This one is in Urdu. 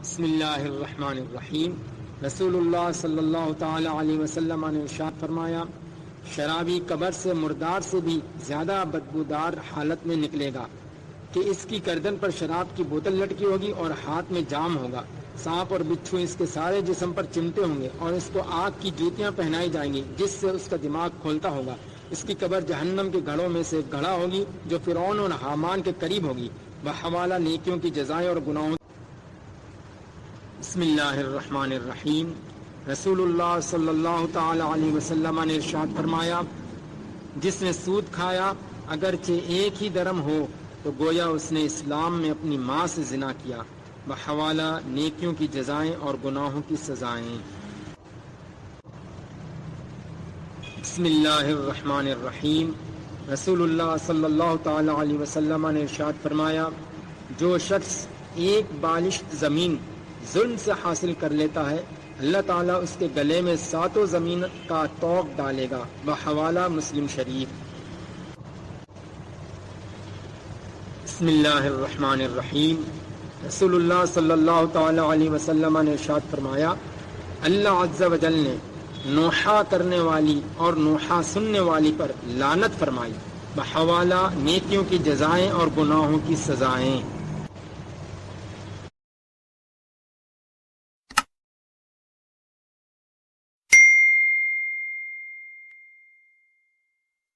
بسم اللہ الرحمن الرحیم۔ رسول اللہ صلی اللہ تعالی علیہ وسلم نے ارشاد فرمایا، شرابی قبر سے مردار سے بھی زیادہ بدبودار حالت میں نکلے گا کہ اس کی گردن پر شراب کی بوتل لٹکی ہوگی اور ہاتھ میں جام ہوگا، سانپ اور بچھو اس کے سارے جسم پر چمٹے ہوں گے اور اس کو آگ کی جوتیاں پہنائی جائیں گی جس سے اس کا دماغ کھولتا ہوگا۔ اس کی قبر جہنم کے گھڑوں میں سے ایک گھڑا ہوگی جو فرعون اور حامان کے قریب ہوگی، بحوالہ نیکیوں کی جزائیں اور گناہوں۔ بسم اللہ الرحمن الرحیم۔ رسول اللہ صلی اللہ تعالی علیہ وسلم نے ارشاد فرمایا، جس نے سود کھایا اگرچہ ایک ہی درم ہو تو گویا اس نے اسلام میں اپنی ماں سے زنا کیا، بحوالہ نیکیوں کی جزائیں اور گناہوں کی سزائیں۔ بسم اللہ الرحمن الرحیم۔ رسول اللہ صلی اللہ تعالی علیہ وسلم نے ارشاد فرمایا، جو شخص ایک بالشت زمین ظلم سے حاصل کر لیتا ہے، اللہ تعالیٰ اس کے گلے میں 7 زمین کا طوق ڈالے گا، بحوالہ مسلم شریف۔ بسم اللہ الرحمن الرحیم۔ رسول اللہ صلی اللہ تعالی علیہ وسلم نے ارشاد فرمایا، اللہ عز و جل نے نوحہ کرنے والی اور نوحہ سننے والی پر لعنت فرمائی، بحوالہ نیکیوں کی جزائیں اور گناہوں کی سزائیں۔